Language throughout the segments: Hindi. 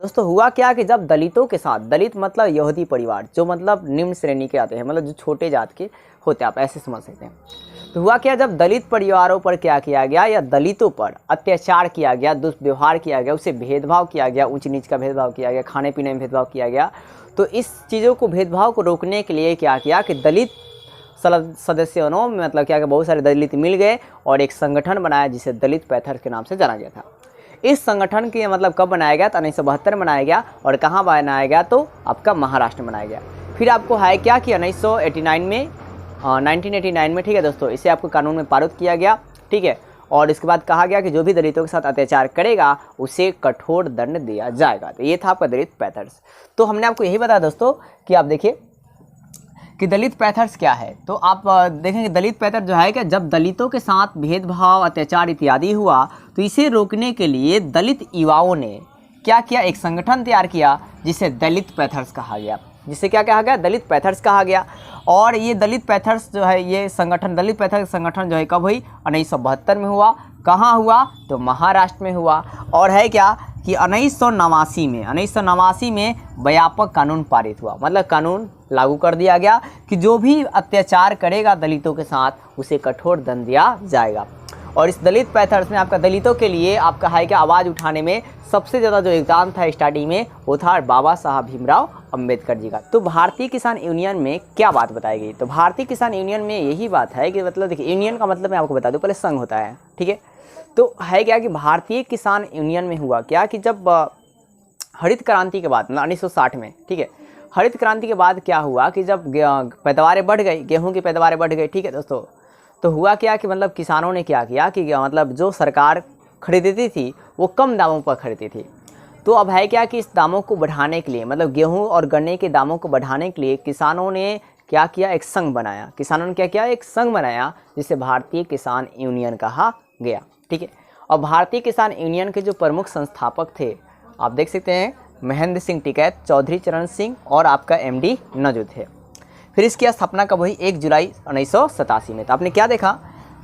दोस्तों हुआ क्या कि जब दलितों के साथ, दलित मतलब यहूदी परिवार, जो मतलब निम्न श्रेणी के आते हैं, मतलब जो छोटे जात के होते हैं, आप ऐसे समझ सकते हैं। तो हुआ क्या, जब दलित परिवारों पर क्या किया गया या दलितों पर अत्याचार किया गया, दुष्व्यवहार किया गया, उससे भेदभाव किया गया, ऊंच नीच का भेदभाव किया गया, खाने पीने में भेदभाव किया गया, तो इस चीज़ों को, भेदभाव को रोकने के लिए क्या किया कि दलित सदस्यों में मतलब क्या कि बहुत सारे दलित मिल गए और एक संगठन बनाया जिसे दलित पैंथर्स के नाम से जाना गया था। इस संगठन के मतलब कब बनाया गया, तो 1972 में बनाया गया। और कहाँ बनाया गया, तो आपका महाराष्ट्र में बनाया गया। फिर आपको है क्या कि 1989 में 1989 में, ठीक है दोस्तों, इसे आपको कानून में पारित किया गया, ठीक है। और इसके बाद कहा गया कि जो भी दलितों के साथ अत्याचार करेगा उसे कठोर दंड दिया जाएगा। तो ये था आपका दलित पैंथर्स। तो हमने आपको यही बताया दोस्तों कि आप देखिए कि दलित पैंथर्स क्या है। तो आप देखेंगे दलित पैंथर जो है कि जब दलितों के साथ भेदभाव, अत्याचार इत्यादि हुआ, तो इसे रोकने के लिए दलित युवाओं ने क्या किया, एक संगठन तैयार किया जिसे दलित पैंथर्स कहा गया। जिसे क्या कहा गया, दलित पैंथर्स कहा गया। और ये दलित पैंथर्स जो है, ये संगठन, दलित पैंथर्स संगठन जो है कब हुई, 1972 में हुआ। कहाँ हुआ, तो महाराष्ट्र में हुआ। और है क्या कि 1989 में व्यापक कानून पारित हुआ, मतलब कानून लागू कर दिया गया कि जो भी अत्याचार करेगा दलितों के साथ उसे कठोर दंड दिया जाएगा। और इस दलित पैंथर्स में आपका दलितों के लिए आपका है कि आवाज़ उठाने में सबसे ज़्यादा जो योगदान था स्टार्टिंग में, वो था बाबा साहब भीमराव अंबेडकर जी का। तो भारतीय किसान यूनियन में क्या बात बताई गई, तो भारतीय किसान यूनियन में यही बात है कि मतलब देखिए, यूनियन का मतलब मैं आपको बता दूं, पहले संघ होता है, ठीक है। तो है क्या कि भारतीय किसान यूनियन में हुआ क्या कि जब हरित क्रांति के बाद, मतलब 1960 में, ठीक है, हरित क्रांति के बाद क्या हुआ कि जब पैदावारें बढ़ गई, गेहूं की पैदावारें बढ़ गई, ठीक है दोस्तों, तो हुआ क्या कि मतलब किसानों ने क्या किया कि मतलब जो सरकार खरीदती थी वो कम दामों पर खरीदती थी। तो अब है क्या कि इस दामों को बढ़ाने के लिए, मतलब गेहूं और गन्ने के दामों को बढ़ाने के लिए किसानों ने क्या किया, एक संघ बनाया। किसानों ने क्या किया, एक संघ बनाया जिसे भारतीय किसान यूनियन कहा गया, ठीक है। और भारतीय किसान यूनियन के जो प्रमुख संस्थापक थे, आप देख सकते हैं, महेंद्र सिंह टिकैत, चौधरी चरण सिंह और आपका MD नजू थे। फिर इसकी स्थापना कब हुई, 1 जुलाई 1987 में। तो आपने क्या देखा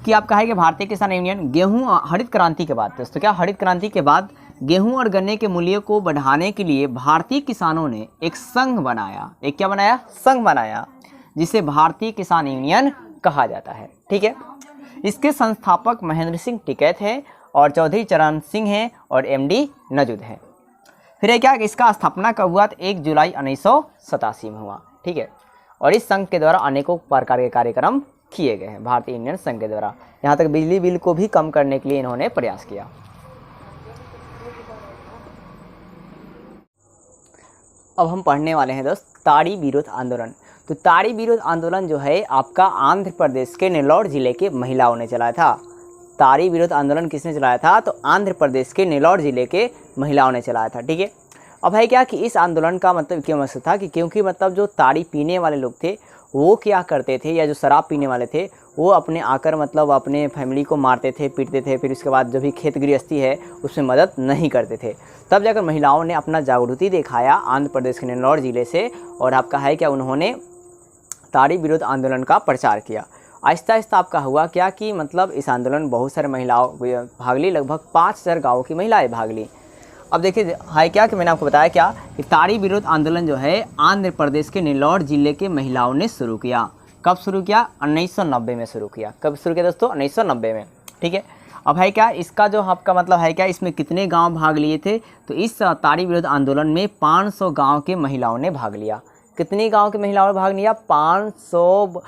कि आपका है कि भारतीय किसान यूनियन गेहूं, हरित क्रांति के बाद दोस्तों, क्या हरित क्रांति के बाद गेहूं और गन्ने के मूल्य को बढ़ाने के लिए भारतीय किसानों ने एक संघ बनाया। एक क्या बनाया, संघ बनाया, जिसे भारतीय किसान यूनियन कहा जाता है, ठीक है। इसके संस्थापक महेंद्र सिंह टिकैत हैं और चौधरी चरण सिंह हैं और MD नजूद हैं। फिर है क्या, इसका स्थापना कब हुआ, 1 जुलाई 1987 में हुआ, ठीक है। और इस संघ के द्वारा अनेकों प्रकार के कार्यक्रम किए गए हैं भारतीय यूनियन संघ के द्वारा। यहाँ तक बिजली बिल को भी कम करने के लिए इन्होंने प्रयास किया। अब हम पढ़ने वाले हैं दोस्त ताड़ी विरोध आंदोलन। तो ताड़ी विरोध आंदोलन जो है आपका आंध्र प्रदेश के नेल्लौर जिले के महिलाओं ने चलाया था। ताड़ी विरोध आंदोलन किसने चलाया था, तो आंध्र प्रदेश के नेल्लौर जिले के महिलाओं ने चलाया था, ठीक है। अब है क्या कि इस आंदोलन का मतलब क्यों मकसद था कि क्योंकि मतलब जो ताड़ी पीने वाले लोग थे वो क्या करते थे, या जो शराब पीने वाले थे वो अपने आकर मतलब अपने फैमिली को मारते थे, पीटते थे, फिर उसके बाद जो भी खेत गृहस्थी है उसमें मदद नहीं करते थे। तब जाकर महिलाओं ने अपना जागृति दिखाया आंध्र प्रदेश के नेल्लौर जिले से, और आपका है क्या उन्होंने ताड़ी विरोध आंदोलन का प्रचार किया। आहिस्ता आहिस्ता आपका हुआ क्या कि मतलब इस आंदोलन में बहुत सारे महिलाओं भाग ली, लगभग 5000 गाँव की महिलाएँ भाग ली। अब देखिए है क्या कि मैंने आपको बताया क्या कि ताड़ी विरोध आंदोलन जो है आंध्र प्रदेश के नेल्लौर जिले के महिलाओं ने शुरू किया। कब शुरू किया, 1990 में शुरू किया। कब शुरू किया दोस्तों, 1990 में, ठीक है। अब है क्या, इसका जो आपका मतलब है क्या, इसमें कितने गांव भाग लिए थे, तो इस ताड़ी विरोध आंदोलन में 500 गाँव के महिलाओं ने भाग लिया। कितने गाँव के महिलाओं ने भाग लिया, 500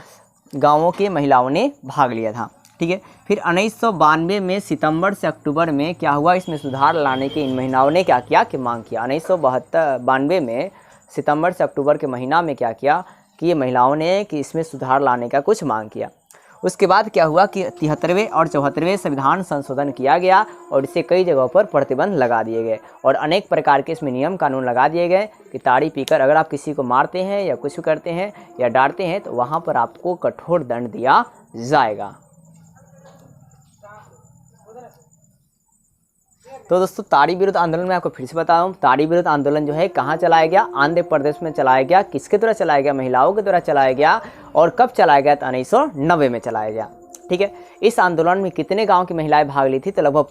गाँवों के महिलाओं ने भाग लिया था, ठीक है। फिर 1992 में सितंबर से अक्टूबर में क्या हुआ, इसमें सुधार लाने के इन महिलाओं ने क्या किया कि मांग किया। 1992 में सितंबर से अक्टूबर के महीना में क्या किया कि ये महिलाओं ने कि इसमें सुधार लाने का कुछ मांग किया। उसके बाद क्या हुआ कि 73वें और 74वें संविधान संशोधन किया गया और इससे कई जगहों पर प्रतिबंध लगा दिए गए और अनेक प्रकार के इसमें नियम कानून लगा दिए गए कि ताड़ी पीकर अगर आप किसी को मारते हैं या कुछ करते हैं या डांटते हैं तो वहाँ पर आपको कठोर दंड दिया जाएगा। तो दोस्तों ताड़ी विरोध आंदोलन में आपको फिर से बता दूं, ताड़ी विरोध आंदोलन जो है कहाँ चलाया गया, आंध्र प्रदेश में चलाया गया। किसके द्वारा चलाया गया, महिलाओं के द्वारा चलाया गया। और कब चलाया गया, तो 1990 में चलाया गया, ठीक है। इस आंदोलन में कितने गांव की महिलाएं भाग ली थी, तो लगभग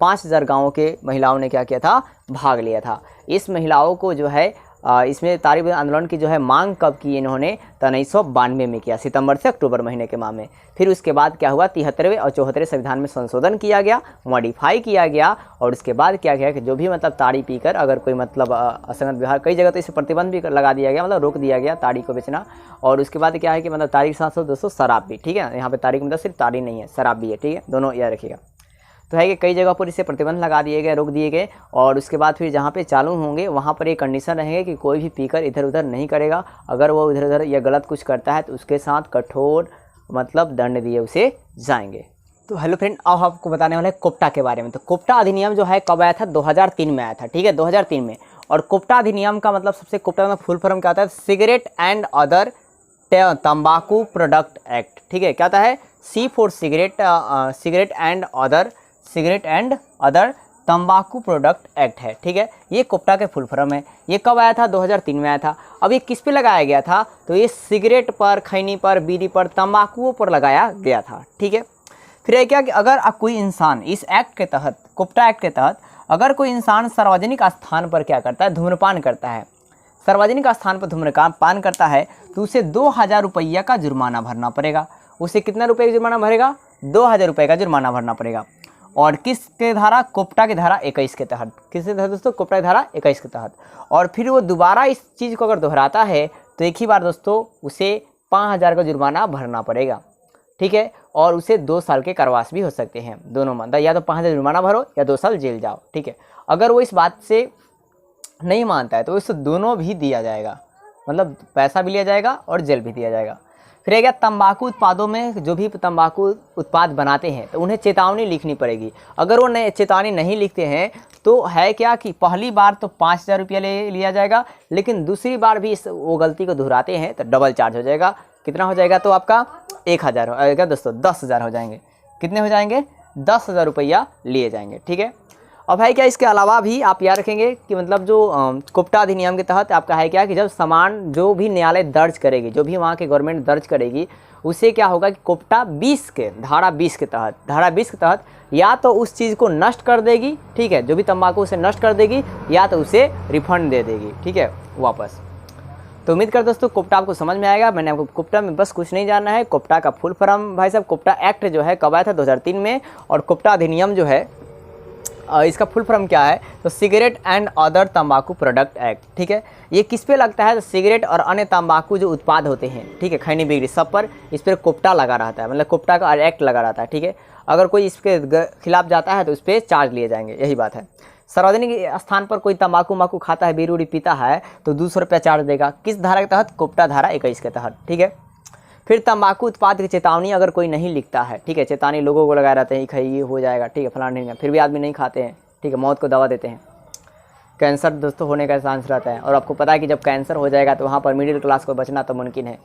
5000 गाँवों के महिलाओं ने क्या किया था, भाग लिया था। इस महिलाओं को जो है इसमें ताड़ी बंदी आंदोलन की जो है मांग कब की इन्होंने, तो 1992 में किया, सितंबर से अक्टूबर महीने के माह में। फिर उसके बाद क्या हुआ, 73वें और 74वें संविधान में संशोधन किया गया, मॉडिफाई किया गया, और उसके बाद क्या गया कि जो भी मतलब ताड़ी पीकर अगर कोई मतलब असंगत व्यवहार, कई जगह तो इसे प्रतिबंध भी लगा दिया गया, मतलब रोक दिया गया ताड़ी को बेचना। और उसके बाद क्या है कि मतलब ताड़ी के साथ साथ दोस्तों शराब भी, ठीक है, यहाँ पे ताड़ी का मतलब सिर्फ ताड़ी नहीं है, शराब भी है, ठीक है, दोनों याद रखिएगा। तो है कि कई जगह पर इसे प्रतिबंध लगा दिए गए, रोक दिए गए। और उसके बाद फिर जहाँ पे चालू होंगे वहाँ पर एक कंडीशन रहेंगे कि कोई भी पीकर इधर उधर नहीं करेगा, अगर वो इधर उधर या गलत कुछ करता है तो उसके साथ कठोर मतलब दंड दिए उसे जाएंगे। तो हेलो फ्रेंड, अब आपको बताने वाले कोप्टा के बारे में। तो कोप्टा अधिनियम जो है कब आया था, 2003 में आया था, ठीक है, 2003 में। और कोप्टा अधिनियम का मतलब सबसे, कोप्टा का फुल फॉर्म क्या होता है, सिगरेट एंड अदर तंबाकू प्रोडक्ट एक्ट, ठीक है, क्या होता है, सी फॉर सिगरेट एंड अदर तंबाकू प्रोडक्ट एक्ट है, ठीक है, ये कोप्टा के फुल फॉर्म है। ये कब आया था, 2003 में आया था। अब ये किस पे लगाया गया था, तो ये सिगरेट पर, खैनी पर, बीड़ी पर, तंबाकुओं पर लगाया गया था, ठीक है। फिर है क्या कि अगर कोई इंसान इस एक्ट के तहत, कोप्टा एक्ट के तहत, अगर कोई इंसान सार्वजनिक स्थान पर क्या करता है, धूम्रपान करता है, सार्वजनिक स्थान पर धूम्रपान करता है, तो उसे 2000 रुपया का जुर्माना भरना पड़ेगा। उसे कितना रुपये का जुर्माना भरेगा, 2000 रुपये का जुर्माना भरना पड़ेगा। और किसके धारा, कोप्टा की धारा 21 के तहत, किसके तहत दोस्तों, कोप्टा की धारा 21 के तहत। और फिर वो दोबारा इस चीज़ को अगर दोहराता है तो एक ही बार दोस्तों उसे 5000 का जुर्माना भरना पड़ेगा, ठीक है। और उसे 2 साल के कारावास भी हो सकते हैं, दोनों मानता, या तो 5000 जुर्माना भरो या 2 साल जेल जाओ, ठीक है। अगर वो इस बात से नहीं मानता है तो उसे दोनों भी दिया जाएगा, मतलब पैसा भी लिया जाएगा और जेल भी दिया जाएगा। फिर है क्या, तंबाकू उत्पादों में जो भी तंबाकू उत्पाद बनाते हैं तो उन्हें चेतावनी लिखनी पड़ेगी। अगर वो चेतावनी नहीं लिखते हैं तो है क्या कि पहली बार तो 5000 रुपया ले लिया जाएगा, लेकिन दूसरी बार भी वो गलती को दोहराते हैं तो डबल चार्ज हो जाएगा। कितना हो जाएगा, तो आपका 1000 हो जाएगा दोस्तों, 10,000 हो जाएंगे। कितने हो जाएंगे, 10,000 रुपया लिए जाएंगे, ठीक है। अब है क्या, इसके अलावा भी आप याद रखेंगे कि मतलब जो कोप्टा अधिनियम के तहत आपका है क्या कि जब समान जो भी न्यायालय दर्ज करेगी, जो भी वहाँ के गवर्नमेंट दर्ज करेगी, उसे क्या होगा कि कोप्टा 20 के धारा 20 के तहत या तो उस चीज़ को नष्ट कर देगी, ठीक है, जो भी तंबाकू उसे नष्ट कर देगी, या तो उसे रिफंड दे देगी, ठीक है, वापस। तो उम्मीद कर दोस्तों कोप्टा आपको समझ में आएगा। मैंने आपको कोप्टा में बस कुछ नहीं जानना है, कोप्टा का फुल फॉर्म भाई साहब, कोप्टा एक्ट जो है कब आया था, 2003 में। और कोप्टा अधिनियम जो है इसका फुल फॉर्म क्या है, तो सिगरेट एंड अदर तंबाकू प्रोडक्ट एक्ट, ठीक है। ये किस पे लगता है, तो सिगरेट और अन्य तंबाकू जो उत्पाद होते हैं, ठीक है, खैनी बीड़ी सब पर इस पर कोप्टा लगा रहता है, मतलब कोप्टा का एक्ट लगा रहता है, ठीक है। अगर कोई इसके खिलाफ जाता है तो उस पर चार्ज लिए जाएंगे, यही बात है। सार्वजनिक स्थान पर कोई तंबाकू खाता है, बीड़ी उड़ी पीता है तो 200 रुपया चार्ज देगा, किस धारा के तहत, कोप्टा धारा 21 के तहत, ठीक है। फिर तंबाकू उत्पाद की चेतावनी अगर कोई नहीं लिखता है, ठीक है, चेतावनी लोगों को लगाए रहते हैं, खाइए हो जाएगा, ठीक है, फलाना नहीं, फिर भी आदमी नहीं खाते हैं, ठीक है, मौत को दवा देते हैं। कैंसर दोस्तों होने का चांस रहता है, और आपको पता है कि जब कैंसर हो जाएगा तो वहाँ पर मिडिल क्लास को बचना तो मुमकिन है,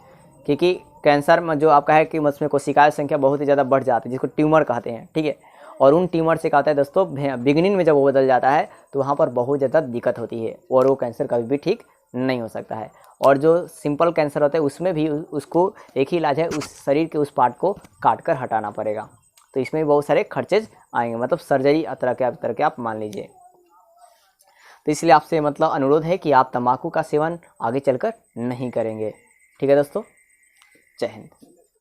क्योंकि कैंसर में जो आपका है कि उसमें कोशिकाओं की संख्या बहुत ही ज़्यादा बढ़ जाती है, जिसको ट्यूमर कहते हैं, ठीक है। और उन ट्यूमर से क्या होता है दोस्तों, बिगिनिंग में जब वो बदल जाता है तो वहाँ पर बहुत ज़्यादा दिक्कत होती है, और वो कैंसर कभी भी ठीक नहीं हो सकता है। और जो सिंपल कैंसर होता है उसमें भी उसको एक ही इलाज है, उस शरीर के उस पार्ट को काट कर हटाना पड़ेगा, तो इसमें भी बहुत सारे खर्चेज आएंगे, मतलब सर्जरी तरह के आप मान लीजिए। तो इसलिए आपसे मतलब अनुरोध है कि आप तंबाकू का सेवन आगे चलकर नहीं करेंगे, ठीक है दोस्तों। जय हिंद।